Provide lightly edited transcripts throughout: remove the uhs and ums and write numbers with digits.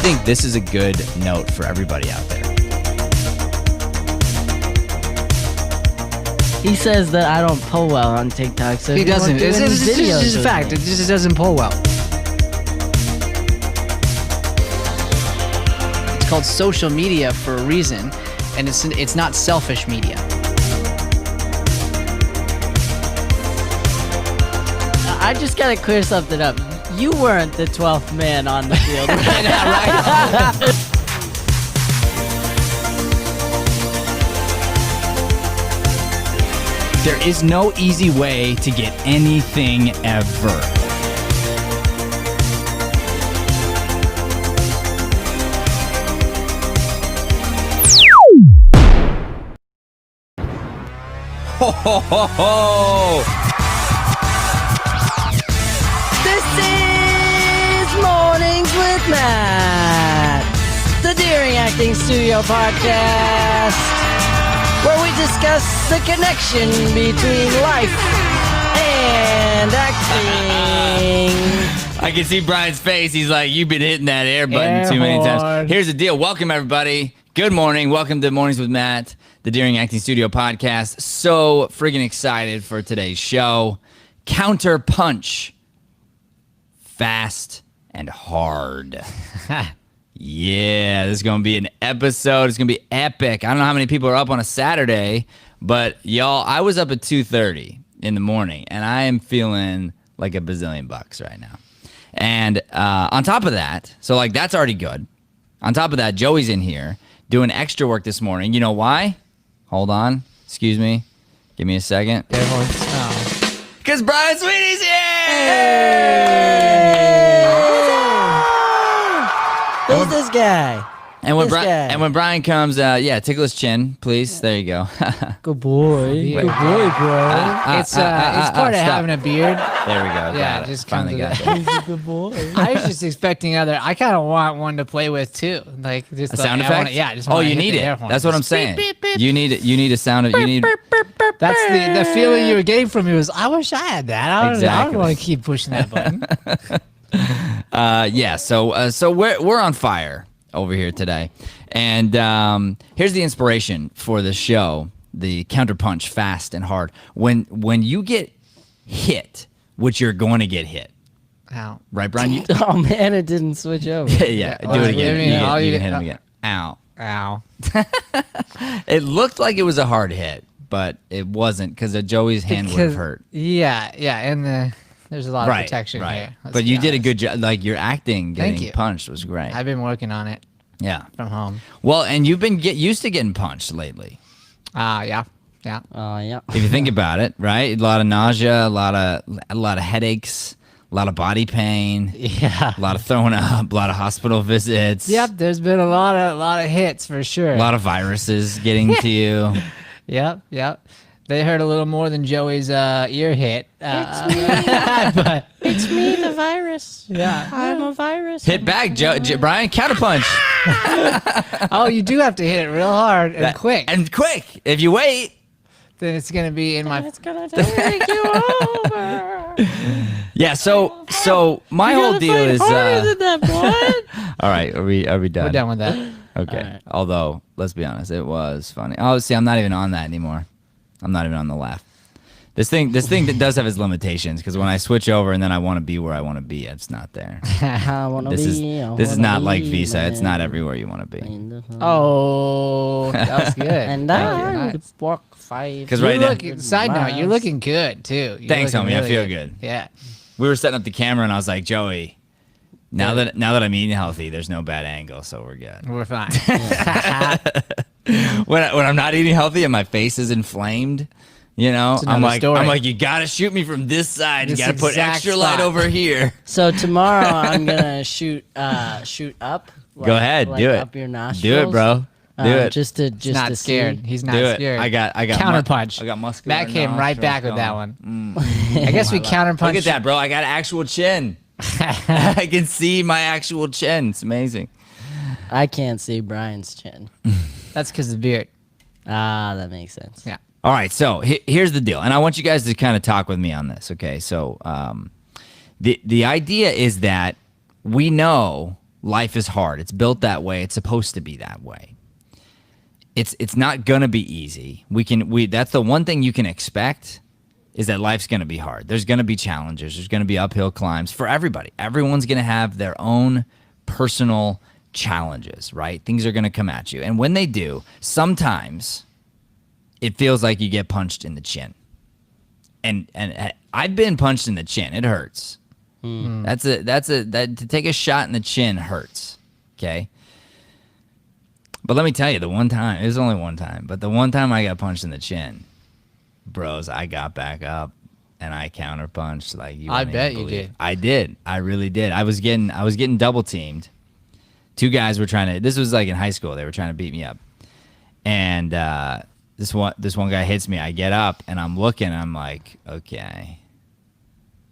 think this is a good note for everybody out there. He says that I don't pull well on TikTok, so He doesn't. It's just a fact. It just doesn't pull well. It's called social media for a reason, and it's not selfish media. I just gotta clear something up. You weren't the 12th man on the field. Right? There is no easy way to get anything ever. Ho, ho, ho, ho. This is Mornings with Matt, the Deering Acting Studio podcast, where we discuss the connection between life and acting. I can see Brian's face. He's like, you've been hitting that air button too many times. Here's the deal. Welcome, everybody. Good morning. Welcome to Mornings with Matt, the Deering Acting Studio podcast. So friggin' excited for today's show. Counterpunch. Fast and hard. Yeah, this is going to be an episode. It's going to be epic. I don't know how many people are up on a Saturday, but y'all, I was up at 2:30 in the morning, and I am feeling like a bazillion bucks right now. And on top of that, so like that's already good. On top of that, Joey's in here doing extra work this morning. You know why? Hold on. Excuse me. Give me a second. Because Brian Sweeney's here! Who's this guy? And when Brian comes, tickle his chin, please. There you go. Good boy. Good boy, bro. It's part of having a beard. There we go. Yeah, got just finally got comes it. He's a good boy. I was just expecting I kind of want one to play with too, like just A sound effect? I just oh, wanna you hit need the it. air horn. That's what I'm Just saying. beep, beep, beep. You need a sound. You need. That's the feeling you were getting from me was I wish I had that. I Exactly. don't want to keep pushing that button. So we're on fire over here today, and here's the inspiration for the show: the Counterpunch, fast and hard. When you get hit, which you're going to get hit, Ow. right, Brian? You, Oh man, it didn't switch over. yeah, do it again. You can hit him again. Ow. Ow. It looked like it was a hard hit, but it wasn't because Joey's hand would have hurt. Yeah, and there's a lot of protection here. Let's But be you did a honest. good job. Like your acting Thank getting you. punched was great. I've been working on it Yeah. from home. Well, and you've been used to getting punched lately. Yeah. Yeah. If you think about it, right? A lot of nausea, a lot of headaches, a lot of body pain, Yeah. a lot of throwing up, a lot of hospital visits. Yep, there's been a lot of hits for sure. A lot of viruses getting to you. Yep. They hurt a little more than Joey's ear hit. It's me. But It's me, the virus. yeah. I'm a virus. Hit back, Brian. Counterpunch. Oh, you do have to hit it real hard and quick. And quick. If you wait. Then it's gonna be in my. It's gonna take you over. Yeah. So my whole deal is. Harder than that, boy. All right. Are we done? We're done with that. Okay. All right. Although, let's be honest, it was funny. Oh, see, I'm not even on that anymore. I'm not even on the laugh. This thing that does have its limitations because when I switch over and then I want to be where I want to be, it's not there. I wanna This be, is not like be Visa. It's not man. everywhere you want to be. Oh, that was good. And Thank you. I would Nice. walk 5. 'Cause You're right now- looking, side note, you're looking good too. You're Thanks, looking homie. I really feel good. Yeah. We were setting up the camera and I was like, Joey, now that I'm eating healthy, there's no bad angle, so we're good. We're fine. When I'm not eating healthy and my face is inflamed, you know, It's I'm another like, story. you gotta shoot me from this side. This you gotta put exact extra spot. light over here. So tomorrow I'm gonna shoot up. Go ahead, do it. Up your nostrils. Do it, bro. Do it. Just to He's not to scared. see. He's not Do it. scared. I got Counterpunch. I got muscular. That came right nostrils back with that going. one. I guess we counterpunch. Look at that, bro. I got actual chin. I can see my actual chin. It's amazing. I can't see Brian's chin. That's because of the beard. That makes sense. Yeah. All right, so here's the deal, and I want you guys to kind of talk with me on this, okay? So the idea is that we know Life is hard. It's built that way. It's supposed to be that way. It's not gonna be easy. That's the one thing you can expect is that life's gonna be hard. There's gonna be challenges. There's gonna be uphill climbs for everybody. Everyone's gonna have their own personal challenges, right? Things are gonna come at you, and when they do, sometimes it feels like you get punched in the chin. And I've been punched in the chin. It hurts. That to take a shot in the chin hurts. Okay. But let me tell you, the one time, it was only one time, but the one time I got punched in the chin, bros, I got back up and I counterpunched like you. I bet you did. I did. I really did. I was getting double teamed. Two guys were trying to. This was like in high school. They were trying to beat me up, and this one guy hits me. I get up and I'm looking. I'm like, okay,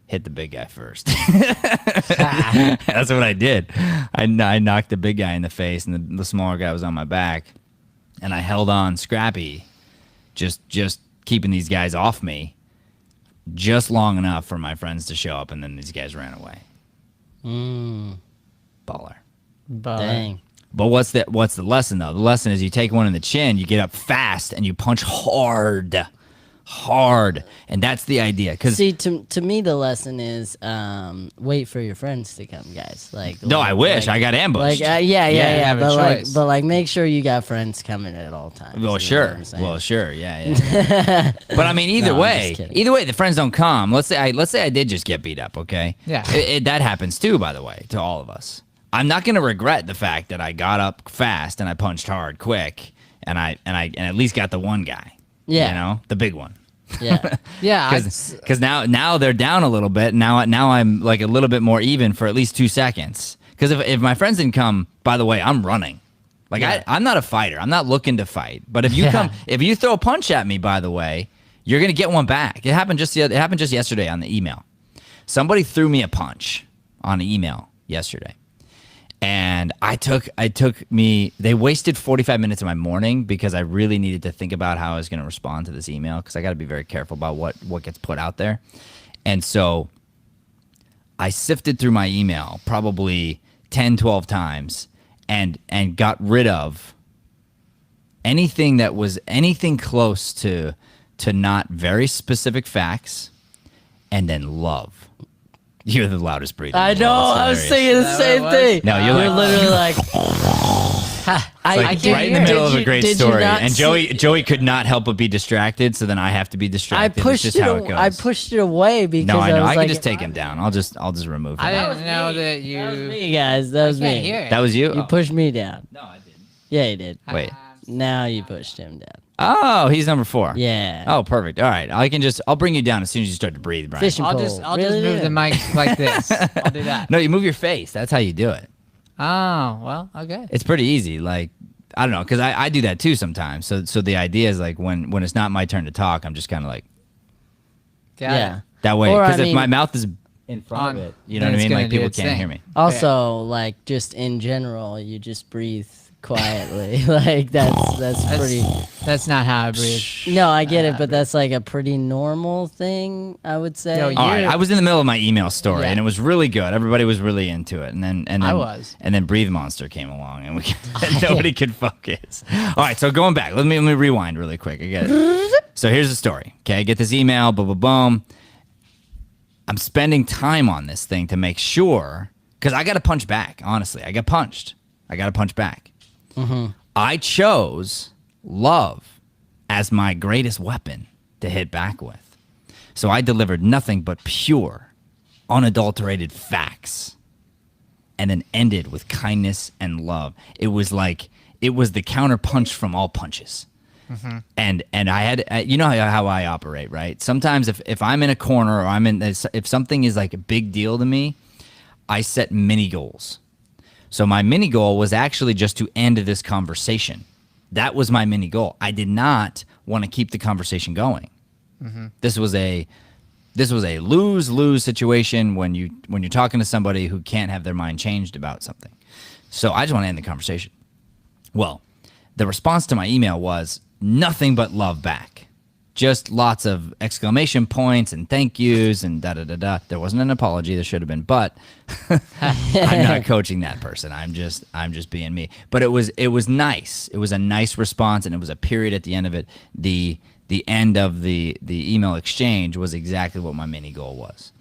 hit the big guy first. That's what I did. I knocked the big guy in the face, and the smaller guy was on my back, and I held on scrappy, just keeping these guys off me, just long enough for my friends to show up, and then these guys ran away. Baller. Dang. But what's the lesson though? The lesson is you take one in the chin, you get up fast, and you punch hard, and that's the idea. Cause See, to me, the lesson is wait for your friends to come, guys. I wish I got ambushed. Yeah. have a choice. But make sure you got friends coming at all times. Well, you know sure. what I'm saying? Well, sure. Yeah. But I mean, either No, I'm way, just kidding. the friends don't come. Let's say I did just get beat up. Okay. Yeah. That happens too, by the way, to all of us. I'm not gonna regret the fact that I got up fast and I punched hard, quick, and I at least got the one guy. Yeah. You know, the big one. Yeah. Yeah. Because now they're down a little bit. Now I'm like a little bit more even for at least 2 seconds. Because if my friends didn't come, by the way, I'm running. Like I'm not a fighter. I'm not looking to fight. But if you throw a punch at me, by the way, you're gonna get one back. It happened just yesterday on the email. Somebody threw me a punch on an email yesterday. And they wasted 45 minutes of my morning because I really needed to think about how I was going to respond to this email, because I got to be very careful about what gets put out there. And so I sifted through my email probably 10, 12 times and got rid of anything that was anything close to not very specific facts, and then love. You're the loudest breathing. I know. I was saying the same thing. No, you're literally like. Like right in the middle of a great story, and Joey could not help but be distracted. So then I have to be distracted. I pushed it's just how it it. goes. I pushed it away because No, I know. was I like, can just take him down. I'll just remove him. I didn't know that you. That was me, guys. That was I can't me. hear it. That was you. You pushed me down. No, I didn't. Yeah, you did. Wait. Now you pushed him down. Oh, he's number 4. Yeah. Oh, perfect. All right. I'll bring you down as soon as you start to breathe, Brian. Fishing I'll pole. just Really move did. the mic like this. I'll do that. No, you move your face. That's how you do it. Oh, well, okay. It's pretty easy. Like, I don't know, because I do that too sometimes. So the idea is like when it's not my turn to talk, I'm just kind of like Got Yeah. it. that way. Or, I Because if mean- my mouth is in front On- of it, you know then what I it's mean? gonna Like do people its can't thing. hear me. Also, like just in general, you just breathe quietly. Like that's pretty. That's not how I breathe. No, I get it, but that's like a pretty normal thing, I would say. Yo, All right, You're- I was in the middle of my email story, Yeah. and it was really good. Everybody was really into it, and then I was. and then Breathe Monster came along, and nobody could focus. All right, so going back, let me rewind really quick. I get it. So here's the story. Okay, I get this email, boom, boom, boom. I'm spending time on this thing to make sure, because I got to punch back. Honestly, I got punched. I got to punch back. I chose love as my greatest weapon to hit back with. So I delivered nothing but pure, unadulterated facts, and then ended with kindness and love. It was the counterpunch from all punches. And I had, you know how I operate, right? Sometimes if I'm in a corner or if something is like a big deal to me, I set mini goals. So my mini goal was actually just to end this conversation. That was my mini goal. I did not want to keep the conversation going. This was a lose-lose situation when you're talking to somebody who can't have their mind changed about something. So I just want to end the conversation. Well, the response to my email was nothing but love back. just lots of exclamation points and thank yous and da-da-da-da. There wasn't an apology. There should have been, but I'm not coaching that person. I'm just being me. But it was nice. It was a nice response, and it was a period at the end of it. The end of the email exchange was exactly what my mini goal was.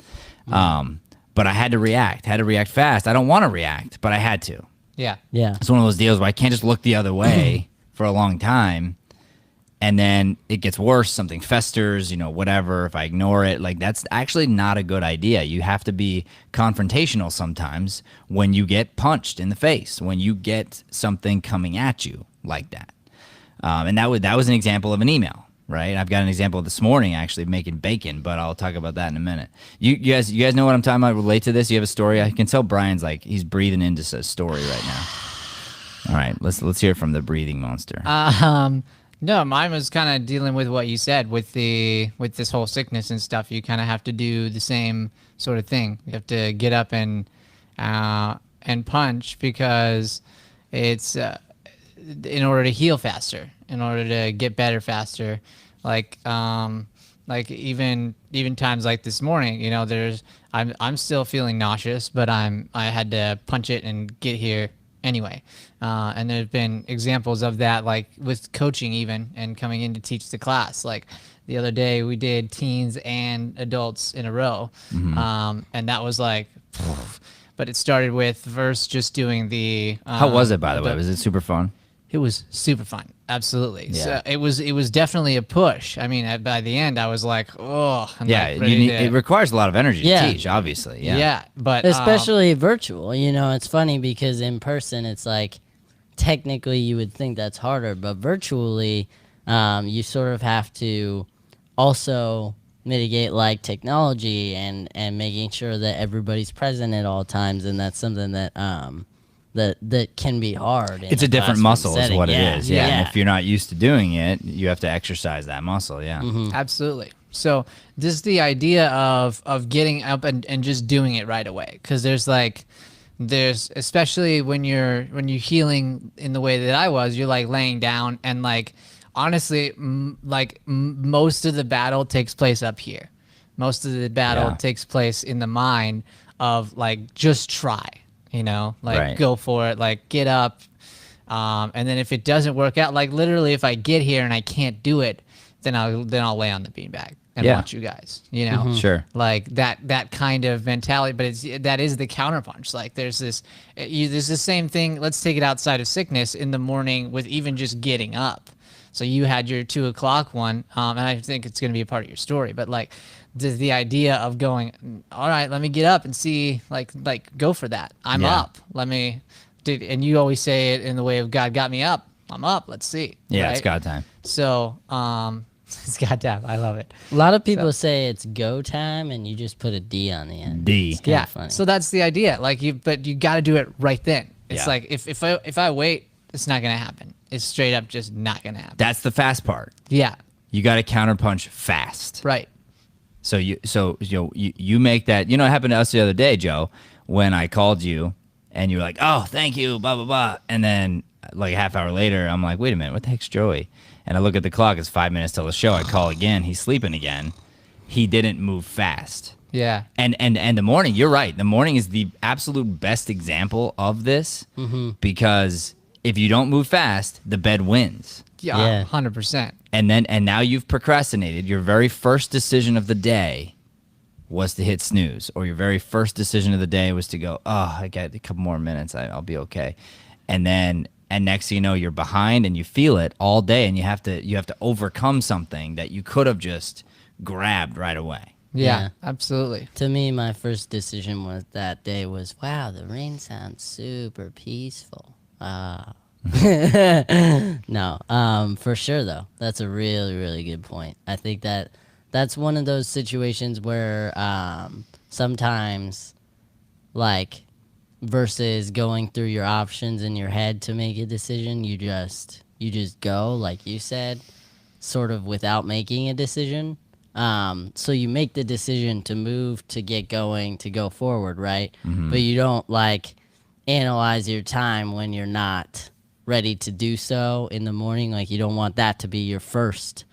But I had to react fast. I don't want to react, but I had to. Yeah. It's one of those deals where I can't just look the other way for a long time, and then it gets worse. Something festers, whatever. If I ignore it, like that's actually not a good idea. You have to be confrontational sometimes when you get punched in the face, when you get something coming at you like that. And that was an example of an email. Right, I've got an example this morning actually making bacon, but I'll talk about that in a minute. You guys know what I'm talking about? Relate to this? You have a story? I can tell Brian's like he's breathing into a story right now. All right, let's hear from the breathing monster. No, mine was kind of dealing with what you said with this whole sickness and stuff. You kind of have to do the same sort of thing. You have to get up and punch because it's in order to heal faster, in order to get better faster. Like even times like this morning, I'm still feeling nauseous, but I had to punch it and get here anyway. And there's been examples of that, like with coaching even, and coming in to teach the class. Like the other day we did teens and adults in a row. And that was like, but it started with first just doing the. How was it, by the way? Was it super fun? It was super fun. Absolutely. Yeah. So it was definitely a push. I mean, by the end, I was like, oh, it requires a lot of energy to teach, obviously. Yeah. But especially virtual. It's funny because in person, it's like technically you would think that's harder, but virtually, you sort of have to also mitigate like technology and making sure that everybody's present at all times, and that's something that that can be hard. It's a different muscle is what it is. Yeah. And if you're not used to doing it, you have to exercise that muscle. Yeah. Absolutely. So this is the idea of getting up and just doing it right away. Because there's especially when you're healing in the way that I was, you're like laying down and like, honestly, most of the battle takes place up here. Most of the battle takes place in the mind of like, just try. Go for it, like get up. And then if it doesn't work out, like literally if I get here and I can't do it, then I'll lay on the beanbag and watch you guys, Sure. Like that kind of mentality, but that is the counterpunch. Like there's the same thing. Let's take it outside of sickness in the morning with even just getting up. So you had your 2:00 one, and I think it's going to be a part of your story, but like, the idea of going, all right, let me get up and see, like go for that. I'm up. And you always say it in the way of God got me up. I'm up. Let's see. Yeah, right? It's God time. So, it's God time. I love it. A lot of people say it's go time, and you just put a D on the end. D. It's kinda funny. So that's the idea. Like but you got to do it right then. It's like if I wait, it's not gonna happen. It's straight up just not gonna happen. That's the fast part. Yeah. You got to counterpunch fast. Right. So you make that. It happened to us the other day, Joe, when I called you and you were like, "Oh, thank you, blah blah blah," and then like a half hour later, I'm like, "Wait a minute, what the heck's Joey?" And I look at the clock; it's 5 minutes till the show. I call again. He's sleeping again. He didn't move fast. Yeah. And the morning, you're right. The morning is the absolute best example of this because if you don't move fast, the bed wins. Yeah. 100%. And now you've procrastinated. Your very first decision of the day was to hit snooze, or your very first decision of the day was to go, oh, I got a couple more minutes, I'll be okay. And next thing you know, you're behind and you feel it all day, and you have to overcome something that you could have just grabbed right away. Yeah, absolutely. To me, my first decision that day was, wow, the rain sounds super peaceful. No, for sure though. That's a really, really good point. I think that's one of those situations where sometimes, like, versus going through your options in your head to make a decision, you just go, like you said, sort of without making a decision. So you make the decision to move, to get going, to go forward, right? But you don't like analyze your time when you're not ready to do so in the morning. Like, you don't want that to be your first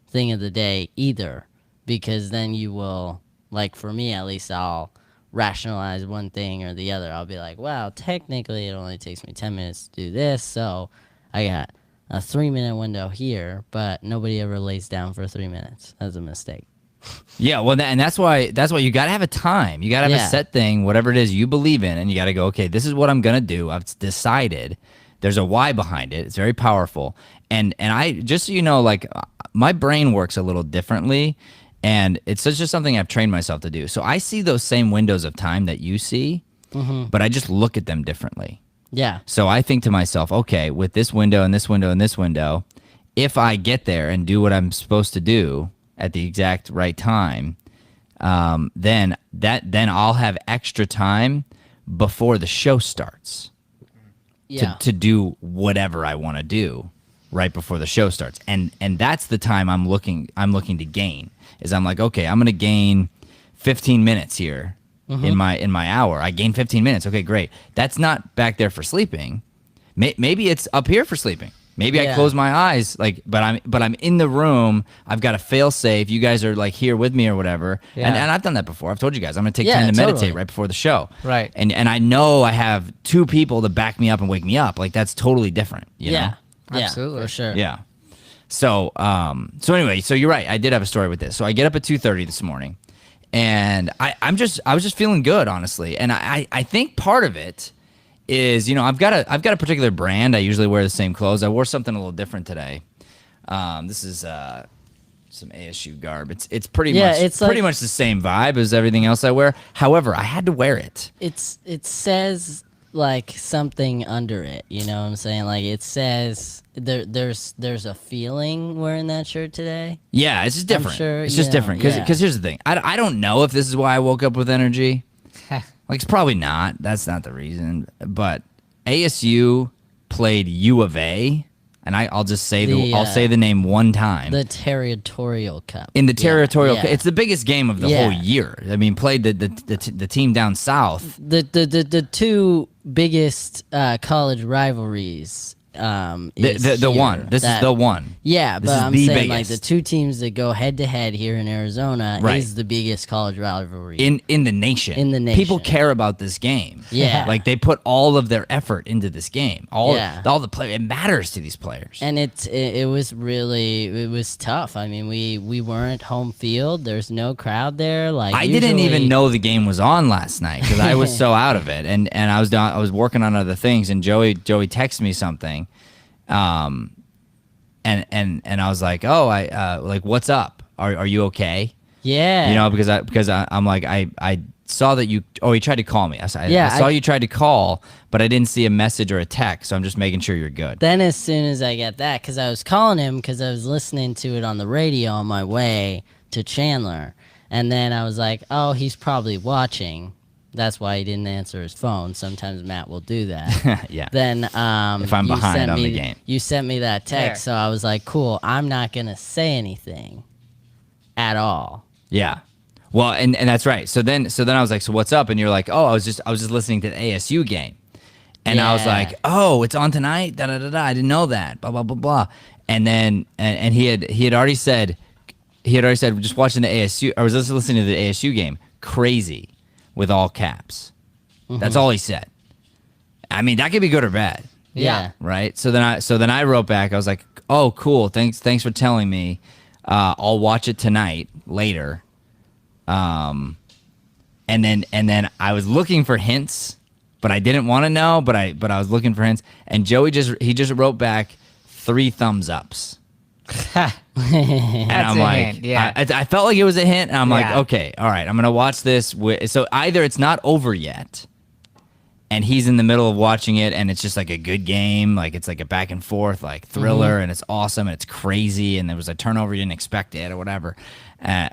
thing of the day either, because then you will, like for me at least, I'll rationalize one thing or the other. I'll be like, wow, technically it only takes me 10 minutes to do this, so I got a 3-minute window here, but nobody ever lays down for 3 minutes. That's a mistake. Yeah, well, and that's why you got to have a time. You got to have a set thing, whatever it is you believe in, and you got to go, okay, this is what I'm going to do. I've decided. There's a why behind it. It's very powerful. And I, just so you know, like, my brain works a little differently, and it's just something I've trained myself to do. So I see those same windows of time that you see, but I just look at them differently. Yeah. So I think to myself, okay, with this window and this window and this window, if I get there and do what I'm supposed to do at the exact right time, then I'll have extra time before the show starts to do whatever I want to do right before the show starts. And that's the time I'm looking to gain. Is I'm like, okay, I'm going to gain 15 minutes here in my hour. I gain 15 minutes. Okay, great. That's not back there for sleeping. Maybe it's up here for sleeping. Maybe I close my eyes, like, but I'm in the room. I've got a fail safe. You guys are like here with me or whatever. Yeah. And I've done that before. I've told you guys I'm gonna take 10 to meditate right before the show. Right. And I know I have 2 people to back me up and wake me up. Like, that's totally different. You know? Absolutely. For sure. Yeah. So anyway, so you're right. I did have a story with this. So I get up at 2:30 this morning, and I was just feeling good, honestly. And I think part of it is, I've got a particular brand. I usually wear the same clothes. I wore something a little different today. This is some ASU garb. It's pretty much the same vibe as everything else I wear. However, I had to wear it. It says like something under it. You know what I'm saying? Like, it says there's a feeling wearing that shirt today. Yeah, it's just different. I'm sure, it's just different because here's the thing. I don't know if this is why I woke up with energy. Like, it's probably not. That's not the reason. But ASU played U of A, and I'll just say I'll say the name one time. The Territorial Cup. In the Territorial Cup, it's the biggest game of the whole year. I mean, played the team down south. The 2 biggest college rivalries. The one. This is the one. Yeah, this but is I'm the saying biggest. like the 2 teams that go head to head here in Arizona is the biggest college rivalry in the nation. In the nation, people care about this game. Yeah, like they put all of their effort into this game. All the play. It matters to these players. And it was tough. I mean, we weren't home field. There's no crowd there. Like, I didn't even know the game was on last night because I was so out of it, and I was working on other things, and Joey texted me something. And I was like, oh, like, what's up? Are you okay? Yeah. Because I'm like, I saw that you. Oh, you tried to call me. I saw you tried to call, but I didn't see a message or a text. So I'm just making sure you're good. Then as soon as I get that, because I was calling him because I was listening to it on the radio on my way to Chandler, and then I was like, oh, he's probably watching. That's why he didn't answer his phone. Sometimes Matt will do that. Yeah. Then if I'm behind on the game, you sent me that text, so I was like, cool. I'm not gonna say anything at all. Yeah. Well, and that's right. So then I was like, so what's up? And you're like, oh, I was just listening to the ASU game, and I was like, oh, it's on tonight. Da da da da. I didn't know that. Blah blah blah blah. And then and he had already said just watching the ASU. I was just listening to the ASU game. Crazy. With all caps. That's all he said. I mean, that could be good or bad. Yeah. Right? So then I wrote back. I was like, "Oh, cool. Thanks for telling me. I'll watch it tonight later." And then I was looking for hints, but I didn't want to know, but I was looking for hints, and Joey just wrote back 3 thumbs ups. And I'm like, hint, yeah. I felt like it was a hint, and I'm like, okay, all right, I'm gonna watch this. So either it's not over yet, and he's in the middle of watching it, and it's just like a good game, like it's like a back and forth, like thriller, and it's awesome, and it's crazy, and there was a turnover you didn't expect it, or whatever,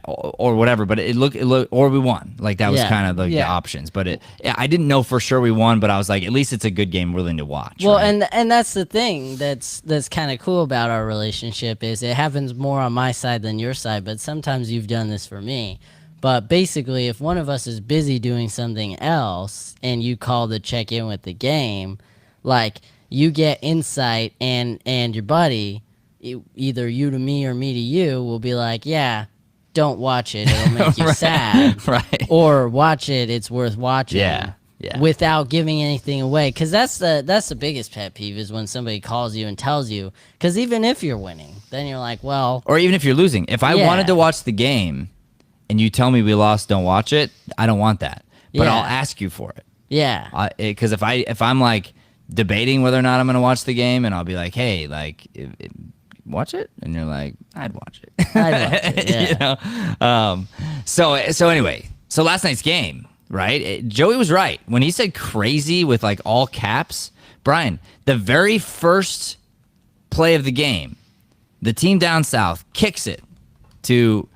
or whatever. But it looked, or we won. Like that was kind of the options. But I didn't know for sure we won, but I was like, at least it's a good game, willing to watch. Well, right? and that's the thing that's kind of cool about our relationship is it happens more on my side than your side. But sometimes you've done this for me. But basically, if one of us is busy doing something else and you call to check in with the game, like you get insight and your buddy, either you to me or me to you will be like, yeah, don't watch it. It'll make you sad. Right. Or watch it. It's worth watching. Yeah. Yeah. Without giving anything away. Because that's the biggest pet peeve is when somebody calls you and tells you. Because even if you're winning, then you're like, well. Or even if you're losing. If I wanted to watch the game and you tell me we lost, don't watch it, I don't want that. But I'll ask you for it. Yeah. Because if I'm like debating whether or not I'm going to watch the game, and I'll be like, hey, like, watch it, and you're like, I'd watch it. I'd watch it, yeah. You know? So anyway, so last night's game, right? Joey was right when he said crazy with like all caps. Brian, the very first play of the game, the team down south kicks it to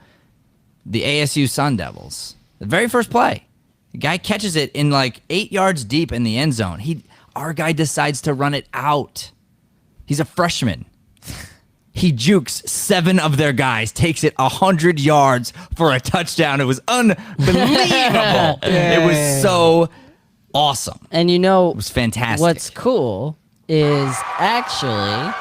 the ASU Sun Devils. The very first play. The guy catches it in like 8 yards deep in the end zone. Our guy decides to run it out. He's a freshman. He jukes 7 of their guys, takes it 100 yards for a touchdown. It was unbelievable. It was so awesome. And you know, it was fantastic. What's cool is actually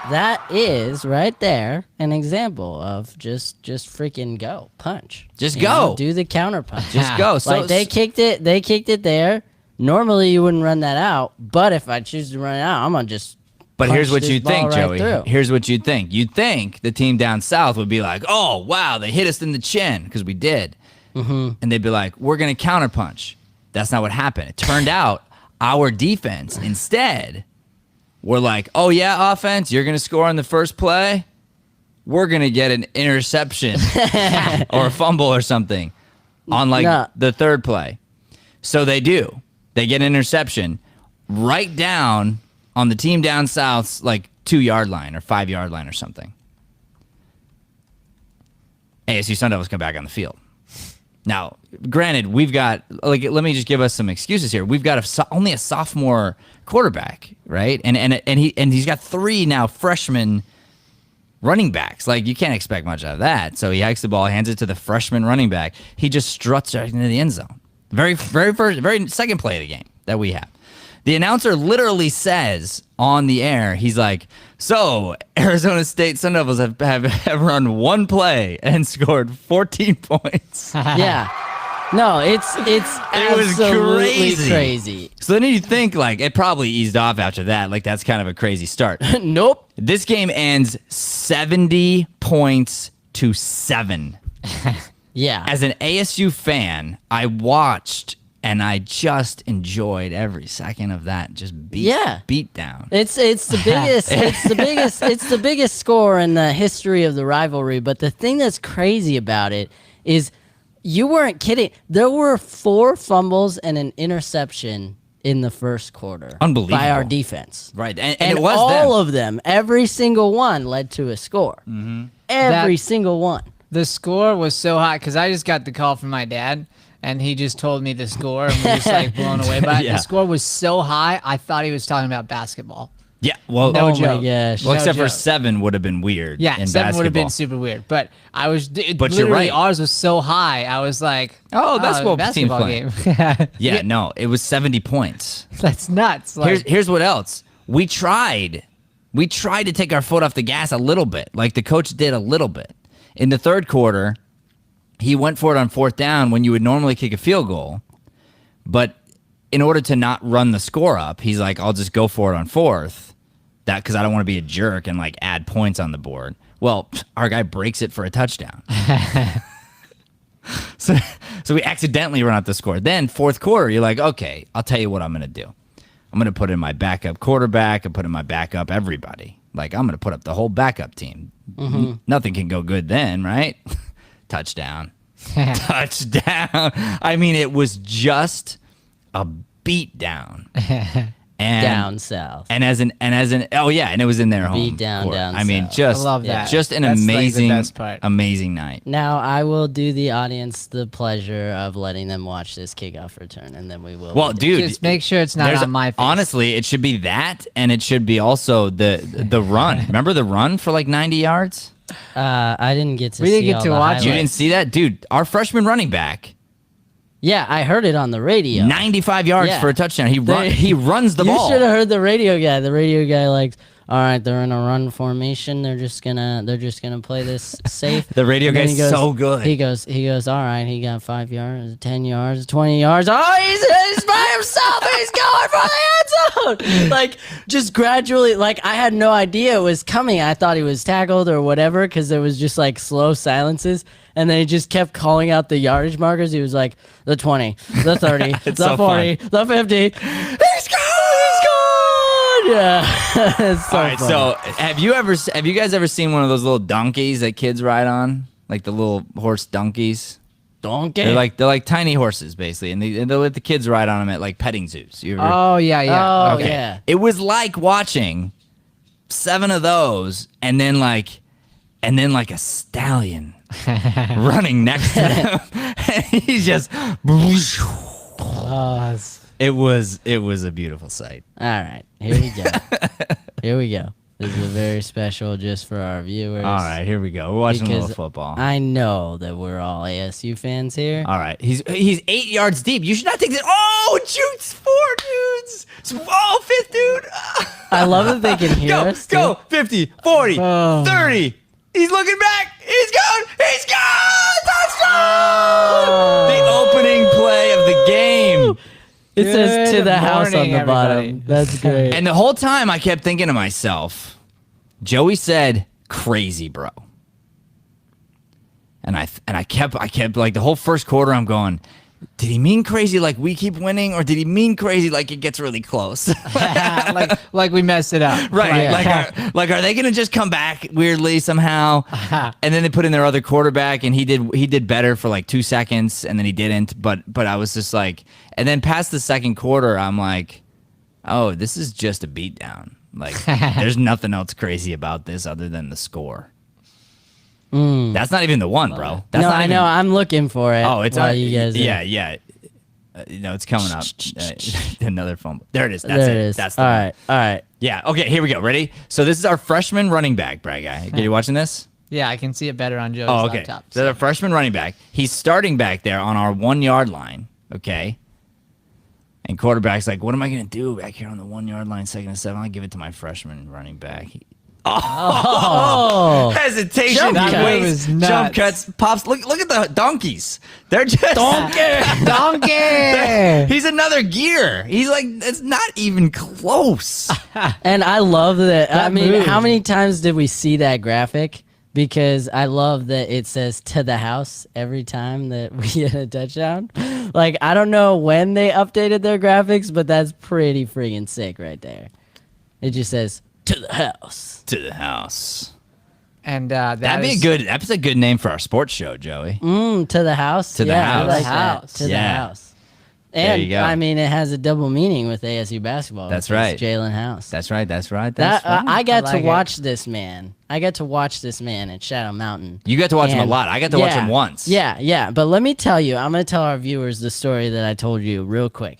that is right there an example of just freaking go punch. Just You go. know, do the counter punch. Just go. So Like they kicked it there. Normally you wouldn't run that out, but if I choose to run it out, I'm gonna just. But here's what this you'd ball think, right Joey. through. Here's what you'd think. You'd think the team down south would be like, oh, wow, they hit us in the chin, because we did. Mm-hmm. And they'd be like, we're going to counterpunch. That's not what happened. It turned out our defense instead were like, oh, yeah, offense, you're going to score on the first play? We're going to get an interception or a fumble or something on like the third play. So they do. They get an interception right down on the team down south's like 2-yard line or 5-yard line or something. ASU Sun Devils come back on the field. Now, granted, we've got like, let me just give us some excuses here. We've got only a sophomore quarterback, right? And he's got 3 now freshman running backs. Like, you can't expect much out of that. So he hikes the ball, hands it to the freshman running back. He just struts right into the end zone. Very second play of the game that we have. The announcer literally says on the air, he's like, so Arizona State Sun Devils have run one play and scored 14 points. Yeah. No, it's absolutely crazy. So then you think like it probably eased off after that. Like that's kind of a crazy start. Nope. This game ends 70 points to 7. Yeah. As an ASU fan, I watched and I just enjoyed every second of that. Just beat down. It's the biggest it's the biggest score in the history of the rivalry. But the thing that's crazy about it is you weren't kidding. There were 4 fumbles and an interception in the first quarter. Unbelievable. By our defense. Right. And And it was all them. of them, every single one led to a score. Mm-hmm. Every single one. The score was so high because I just got the call from my dad, and he just told me the score, and we were just like blown away by it. Yeah. The score was so high, I thought he was talking about basketball. Yeah. Well, No Oh joke. my gosh. well, No except for joke. 7 would have been weird. Yeah, in 7 would have been basketball. super weird. But I was, But literally, you're right. ours was so high. I was like, Oh, basketball team's basketball playing. game. Yeah, no, it was 70 points. That's nuts. Like, Here's what else. We tried to take our foot off the gas a little bit, like the coach did a little bit. In the third quarter, he went for it on 4th down when you would normally kick a field goal. But in order to not run the score up, he's like, I'll just go for it on 4th. That because I don't want to be a jerk and like add points on the board. Well, our guy breaks it for a touchdown. So we accidentally run out the score. Then 4th quarter, you're like, okay, I'll tell you what I'm going to do. I'm going to put in my backup quarterback and put in my backup everybody. Like, I'm going to put up the whole backup team. Mm-hmm. Nothing can go good then, right? Touchdown. Touchdown. I mean, it was just a beat down. And Down south. And as an oh yeah, and it was in their home. Beat down, court. down I mean, south. just I love that. just an That's, like, the amazing, best part. amazing night. Now I will do the audience the pleasure of letting them watch this kickoff return, and then we will. Well, dude, just make sure it's not there's on my face. honestly, it should be that, and it should be also the run. Remember the run for like 90 yards? I didn't get to. We didn't see get all to the watch it. highlights. You didn't see that, dude? Our freshman running back, Yeah, I heard it on the radio. 95 yards Yeah. for a touchdown. He runs the You ball. should have heard the radio guy. The radio guy like, all right, they're in a run formation. They're just gonna play this safe. The radio And then guy's he goes- so good. He goes, all right, he got 5 yards, 10 yards, 20 yards. Oh, he's by himself. He's going for the end zone. Like, just gradually, like, I had no idea it was coming. I thought he was tackled or whatever because there was just like slow silences. And then he just kept calling out the yardage markers. He was like, the 20, the 30, the so 40, the 50. He's gone! He's gone! Yeah. It's so All right, funny. so have you guys ever seen one of those little donkeys that kids ride on? Like the little horse donkeys? Donkey. They're like tiny horses, basically, and they let the kids ride on them at like petting zoos. You ever? Oh yeah, yeah. Oh, Okay. yeah. It was like watching 7 of those, and then like a stallion running next to them. And he's just. It was a beautiful sight. All right, here we go. Here we go. This is a very special just for our viewers. All right, here we go. We're watching a little Because football. I know that we're all ASU fans here. All right, he's 8 yards deep. You should not take this. Oh, it shoots 4 dudes. Oh, 5th dude. I love that they can hear Go, us. go, 50, 40, Oh. 30. He's looking back. He's gone. He's gone. Touchdown! The opening play of the game. It says to Good the house on morning, the everybody. bottom. That's great. And the whole time I kept thinking to myself, Joey said, crazy, bro. And I kept like the whole first quarter I'm going, did he mean crazy like we keep winning, or did he mean crazy like it gets really close? like we messed it up. Right. Yeah. Like are they gonna just come back weirdly somehow? And then they put in their other quarterback and he did better for like 2 seconds and then he didn't. But I was just like, and then past the second quarter, I'm like, oh, this is just a beatdown. Like there's nothing else crazy about this other than the score. That's not even the one, bro. That's no, not I even- know. I'm looking for it. Oh, it's while you guys. yeah. It's coming up. Another phone. There it is. That's There it. it is. That's the all one. right. All right. Yeah. Okay. Here we go. Ready? So this is our freshman running back, Brad guy. Are you watching this? Yeah, I can see it better on Joe's Oh, okay. laptop. So the freshman running back. He's starting back there on our 1 yard line. Okay. And quarterback's like, what am I gonna do back here on the 1 yard line, 2nd and 7? I'll give it to my freshman running back. Oh. Hesitation. Jump he cut. waits, That was nuts. jump cuts, pops. Look at the donkeys. They're just Donkey! He's another gear. He's like, it's not even close. And I love that. I mean, moved. how many times did we see that graphic? Because I love that it says to the house every time that we get a touchdown. Like, I don't know when they updated their graphics, but that's pretty friggin' sick right there. It just says to the house. To the house. And That's a good name for our sports show, Joey. To the house. To the Yeah, house. I like To the that. house. To the Yeah. house. There And you go. I mean, it has a double meaning with ASU basketball. That's because right. Jalen House. That's right. That's right. That That's right. I got I to like it. watch this man. I got to watch this man at Shadow Mountain. You got to watch him a And- lot. I got to watch him once. Yeah. But let me tell you, I'm going to tell our viewers the story that I told you real quick.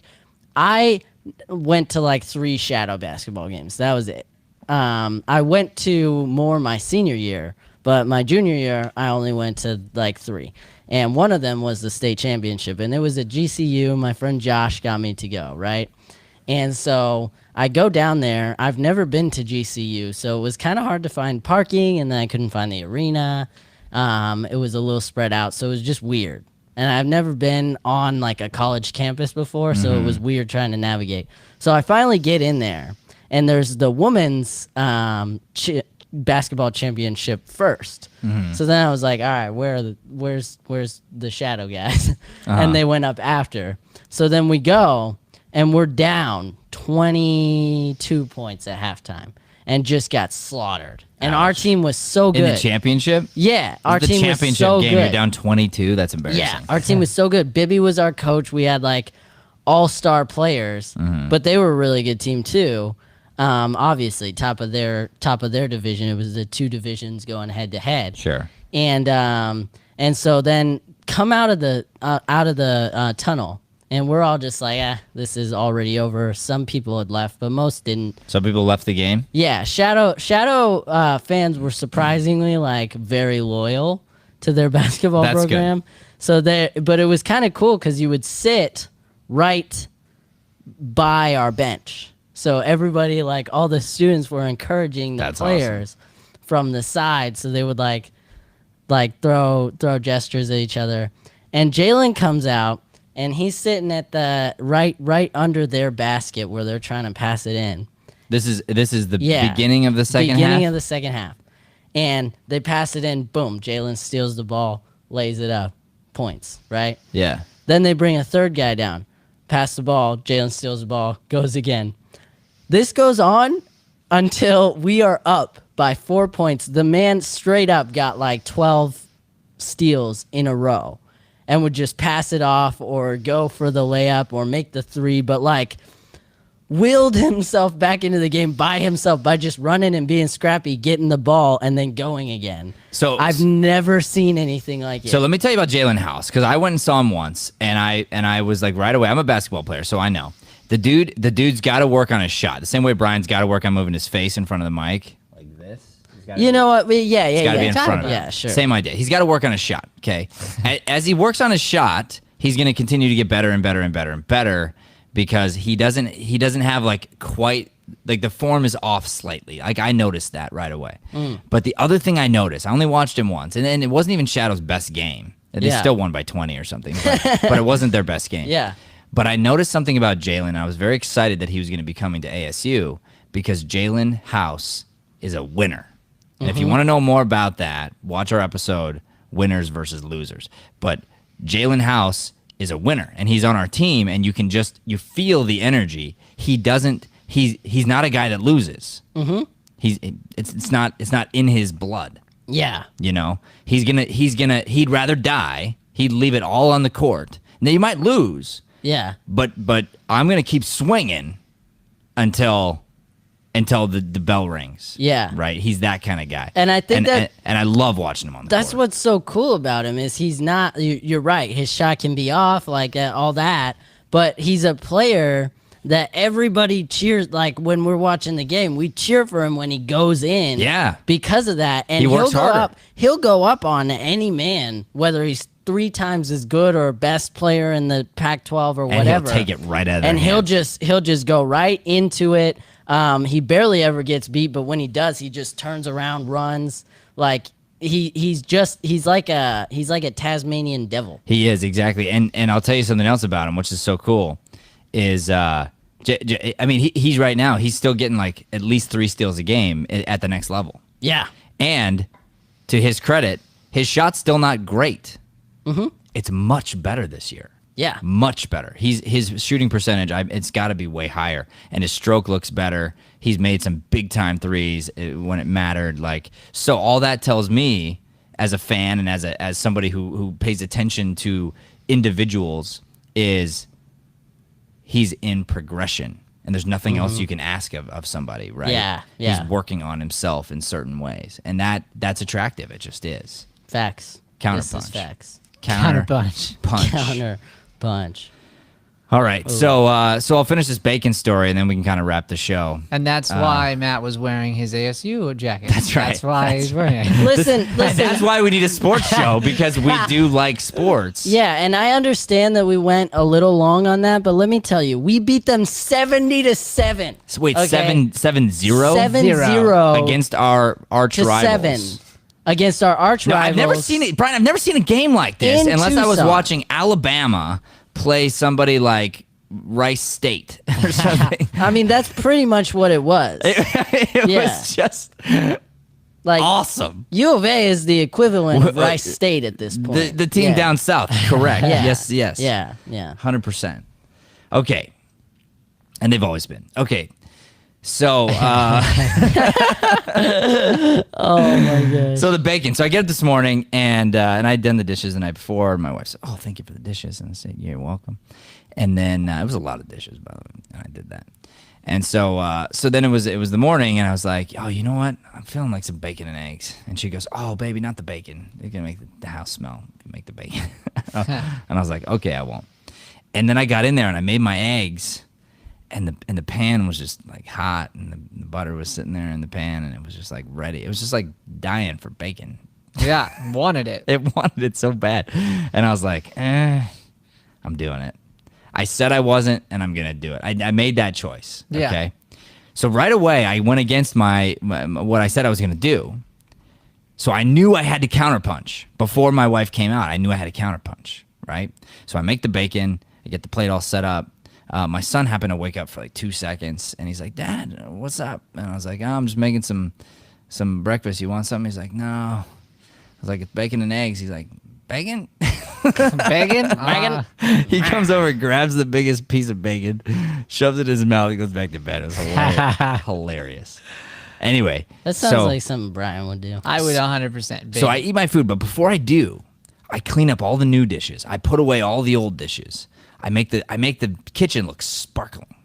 I went to like 3 shadow basketball games. That was it. I went to more my senior year, but my junior year, I only went to like 3. And one of them was the state championship, and it was at GCU. My friend Josh got me to go, right? And so I go down there. I've never been to GCU, so it was kind of hard to find parking, and then I couldn't find the arena. It was a little spread out, so it was just weird. And I've never been on like a college campus before, so it was weird trying to navigate. So I finally get in there, and there's the women's basketball championship first. So then I was like, all right, where's the shadow guys? And they went up after. So then we go, and we're down 22 points at halftime and just got slaughtered. And our team was so good. In the championship? Yeah, our the team was championship so game, good. you're down 22. That's embarrassing. Yeah, our team was so good. Bibby was our coach. We had like all-star players, but they were a really good team too. Obviously, top of their division. It was the 2 divisions going head to head. Sure. And so then come out of the tunnel, and we're all just like, this is already over. Some people had left, but most didn't. Some people left the game. Yeah, Shadow fans were surprisingly like very loyal to their basketball That's good. program. So but it was kind of cool because you would sit right by our bench. So everybody, like all the students, were encouraging the That's players from the side, so they would like throw gestures at each other. And Jalen comes out, and he's sitting at the right under their basket where they're trying to pass it in. This is the Yeah. beginning of the second Beginning half. of the second half. And they pass it in, boom, Jalen steals the ball, lays it up, points, right? Yeah. Then they bring a third guy down, pass the ball, Jalen steals the ball, goes again. This goes on until we are up by 4 points. The man straight up got like 12 steals in a row and would just pass it off or go for the layup or make the three, but like willed himself back into the game by himself by just running and being scrappy, getting the ball, and then going again. So I've never seen anything like it. So let me tell you about Jalen House, because I went and saw him once, and I was like right away. I'm a basketball player, so I know the dude's got to work on his shot. The same way Brian's got to work on moving his face in front of the mic, like this. You know what? Yeah, He's got to be in front of it. Yeah, sure. Same idea. He's got to work on his shot. Okay, as he works on his shot, he's going to continue to get better and better and better and better, because he doesn't have like quite like the form is off slightly. Like I noticed that right away. But the other thing I noticed, I only watched him once, and it wasn't even Shadow's best game. They still won by 20 or something, but it wasn't their best game. Yeah. But I noticed something about Jalen. I was very excited that he was going to be coming to ASU, because Jalen House is a winner. And if you want to know more about that, watch our episode, Winners versus Losers. But Jalen House is a winner, and he's on our team, and you feel the energy. He's not a guy that loses. It's not in his blood. Yeah. You know, he'd rather die. He'd leave it all on the court. Now you might lose. Yeah. But I'm gonna keep swinging until the bell rings. Yeah. Right. He's that kind of guy. And I think and I love watching him on the that's court. what's so cool about him is he's not. You're right. His shot can be off, like all that, but he's a player that everybody cheers. Like when we're watching the game, we cheer for him when he goes in. Yeah. Because of that, and He works he'll go harder. up. He'll go up on any man, whether he's 3 times as good or best player in the Pac-12 or And whatever. he'll take it right out of their and he'll hands. just go right into it. He barely ever gets beat, but when he does, he just turns around, runs. Like he's like a Tasmanian devil. He is, exactly. And I'll tell you something else about him, which is so cool, is I mean, he's right now, he's still getting like at least 3 steals a game at the next level. Yeah. And to his credit, his shot's still not great. It's much better this year. Yeah. Much better. His shooting percentage, it's got to be way higher, and his stroke looks better. He's made some big time threes when it mattered. Like, so all that tells me, as a fan and as somebody who pays attention to individuals, is he's in progression, and there's nothing else you can ask of somebody, right? Yeah. He's working on himself in certain ways, and that's attractive. It just is. Facts. Counterpunch. This is facts. Counterpunch. Punch. Counterpunch. All right, so I'll finish this bacon story, and then we can kind of wrap the show. And that's why Matt was wearing his ASU jacket. That's right. That's why he's wearing it. Listen. That's why we need a sports show, because we do like sports. Yeah, and I understand that we went a little long on that, but let me tell you, we beat them 70-7. So wait, Okay? 7-0 7-0 against our arch to rivals. 7 against our arch No, rivals. I've never seen it, Brian. I've never seen a game like this In unless I was Tucson. watching Alabama play somebody like Rice State or something. I mean, that's pretty much what it was. It Yeah. was just Like awesome. U of A is the equivalent of Rice State at this point. The team Yeah. down south, correct? Yeah. Yes. Yeah. 100%. Okay. And they've always been. Okay. So, Oh my god. so the bacon. So I get up this morning, and I'd done the dishes the night before. And my wife said, "Oh, thank you for the dishes." And I said, "You're welcome." And then it was a lot of dishes, by the way, and I did that. And so then it was the morning, and I was like, "Oh, you know what? I'm feeling like some bacon and eggs." And she goes, "Oh, baby, not the bacon. You're gonna make the house smell if you make the bacon." And I was like, "Okay, I won't." And then I got in there and I made my eggs. And the pan was just like hot, and the butter was sitting there in the pan, and it was just like ready. It was just like dying for bacon. Yeah, wanted it. It wanted it so bad. And I was like, I'm doing it. I said I wasn't, and I'm going to do it. I made that choice. Yeah. Okay. So right away, I went against my what I said I was going to do. So I knew I had to counterpunch. Before my wife came out, I knew I had to counterpunch, right? So I make the bacon. I get the plate all set up. My son happened to wake up for like 2 seconds, and he's like, "Dad, what's up?" And I was like, "Oh, I'm just making some breakfast. You want something?" He's like, "No." I was like, "It's bacon and eggs." He's like, "Bacon?" Bacon? Bacon? He comes over, grabs the biggest piece of bacon, shoves it in his mouth, he goes back to bed. It was hilarious. Hilarious. Anyway. That sounds like something Brian would do. I would 100%. So I eat my food, but before I do, I clean up all the new dishes. I put away all the old dishes. I make the kitchen look sparkling.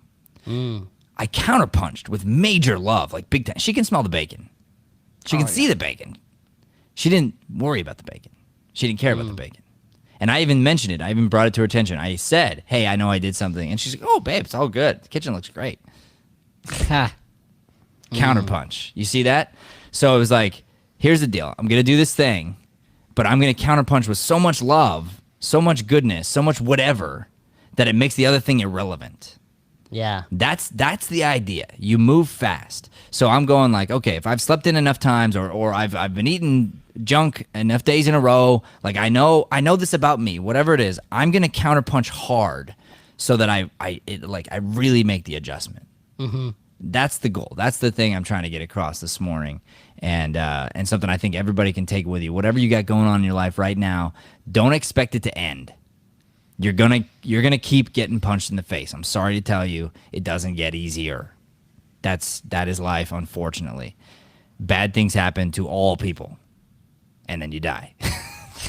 I counterpunched with major love, like big time. She can smell the bacon. She can see the bacon. She didn't worry about the bacon. She didn't care about the bacon. And I even mentioned it. I even brought it to her attention. I said, "Hey, I know I did something." And she's like, "Oh, babe, it's all good. The kitchen looks great." Counterpunch. You see that? So it was like, here's the deal. I'm going to do this thing, but I'm going to counterpunch with so much love, so much goodness, so much whatever, that it makes the other thing irrelevant. Yeah. That's the idea. You move fast. So I'm going like, okay, if I've slept in enough times or I've been eating junk enough days in a row, like I know this about me, whatever it is, I'm going to counterpunch hard so that I really make the adjustment. Mm-hmm. That's the goal. That's the thing I'm trying to get across this morning. And something I think everybody can take with you. Whatever you got going on in your life right now, don't expect it to end. You're gonna keep getting punched in the face. I'm sorry to tell you, it doesn't get easier. That is life, unfortunately. Bad things happen to all people, and then you die.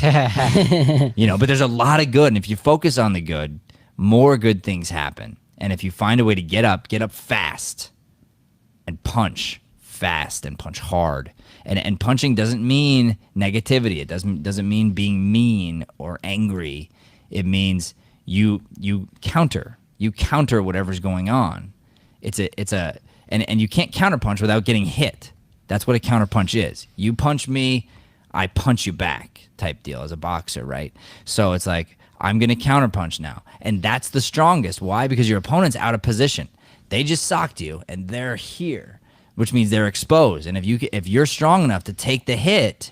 But there's a lot of good, and if you focus on the good, more good things happen. And if you find a way to get up fast, and punch fast and punch hard. And punching doesn't mean negativity. It doesn't mean being mean or angry. It means you counter whatever's going on. And you can't counterpunch without getting hit. That's what a counterpunch is. You punch me, I punch you back type deal as a boxer, right? So it's like, I'm going to counterpunch now. And that's the strongest. Why? Because your opponent's out of position. They just socked you and they're here, which means they're exposed. And if you're strong enough to take the hit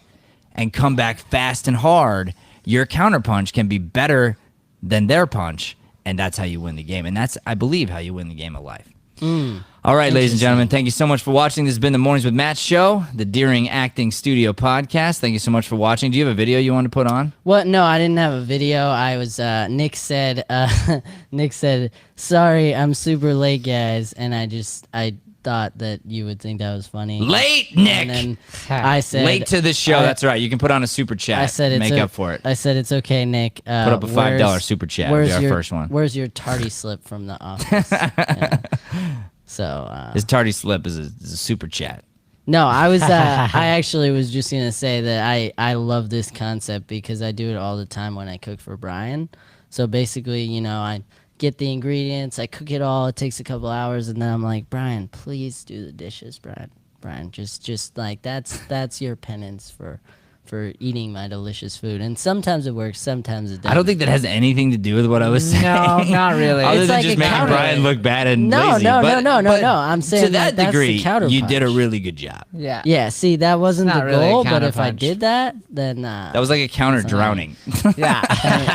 and come back fast and hard, your counterpunch can be better than their punch, and that's how you win the game. And that's, I believe, how you win the game of life. All right, ladies and gentlemen, thank you so much for watching. This has been the Mornings with Matt show, the Deering Acting Studio podcast. Thank you so much for watching. Do you have a video you want to put on? What? No, I didn't have a video. I was, Nick said, sorry, I'm super late, guys. And I thought that you would think that was funny. Late, Nick! And then I said... Late to the show, that's right. You can put on a super chat. I said make up for it. I said, it's okay, Nick. Put up a $5 super chat. It'll be our first one. Where's your tardy slip from the office? Yeah. So... His tardy slip is a super chat. No, I was. I actually was just gonna say that I love this concept because I do it all the time when I cook for Brian. So basically, I get the ingredients, I cook it all. It takes a couple hours, and then I'm like, Brian, please do the dishes, Brian, just like that's your penance for eating my delicious food. And sometimes it works, sometimes it doesn't. I don't think that has anything to do with what I was saying. No, not really. Other It's than like just a making counter. Brian look bad and No, lazy. no, But I'm saying to that that's degree, the counterpunch. you did a really good job. Yeah. Yeah, see, that wasn't It's the not really a goal, but if I counterpunch. did that, then That was like a counter drowning. Yeah.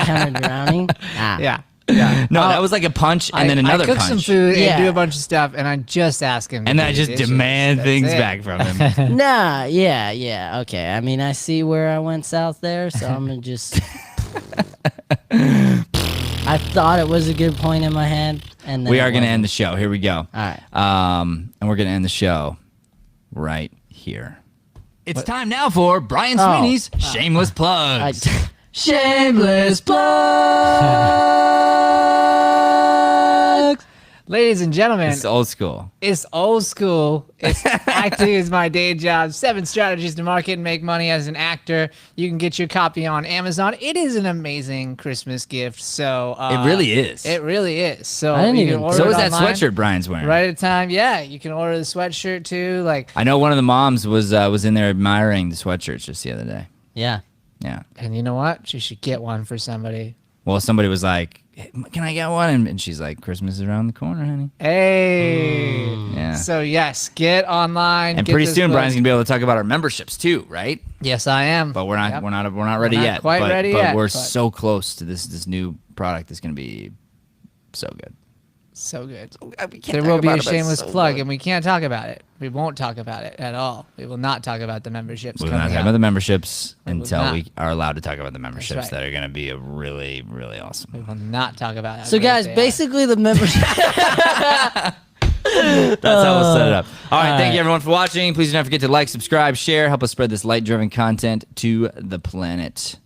counter drowning. Yeah. Yeah. No, that was like a punch and then another I cook punch. some food Yeah. and do a bunch of stuff, and I just ask him. to And do then I the just dishes. demand That's things it. back from him. Nah, yeah, okay. I mean, I see where I went south there, so I'm gonna just. I thought it was a good point in my head, and then We it are going to wasn't. end the show. Here we go. All right. And we're going to end the show right here. It's time now for Brian Sweeney's Shameless Plugs. Shameless plugs. Ladies and gentlemen, It's old school. it's old school. It's acting is my day job. 7 strategies to market and make money as an actor. You can get your copy on Amazon. It is an amazing Christmas gift. So It really is. It really is. So I didn't you even- can order So it is that online sweatshirt Brian's wearing. right at a time. Yeah, you can order the sweatshirt too. Like, I know one of the moms was in there admiring the sweatshirts just the other day. Yeah. Yeah. and you know what? She should get one for somebody. Well, somebody was like, "Hey, can I get one?" And she's like, "Christmas is around the corner, honey." Hey. Yeah. So yes, get online. And get pretty this soon, book. Brian's gonna be able to talk about our memberships too, right? Yes, I am. But we're not Yep. we're not ready not yet. quite but, ready but yet, we're but- so close to this new product that's gonna be so good. So good. We can't There talk will be about a it, but it's shameless so plug, good. and we can't talk about it. We won't talk about it at all. We will not talk about the memberships. We're not coming talking up. about the memberships We will until not. we are allowed to talk about the memberships right. that are gonna be a really, really We awesome. will not talk about it. So guys, basically the membership. That's how we'll set it up. All right, thank right. you everyone for watching. Please don't forget to like, subscribe, share, help us spread this light-driven content to the planet.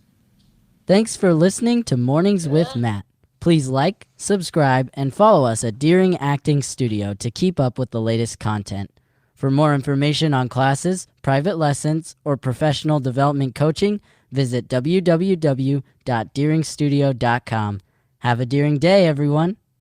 Thanks for listening to Mornings with Matt. Please like, subscribe, and follow us at Deering Acting Studio to keep up with the latest content. For more information on classes, private lessons, or professional development coaching, visit www.deeringstudio.com. Have a Deering day, everyone.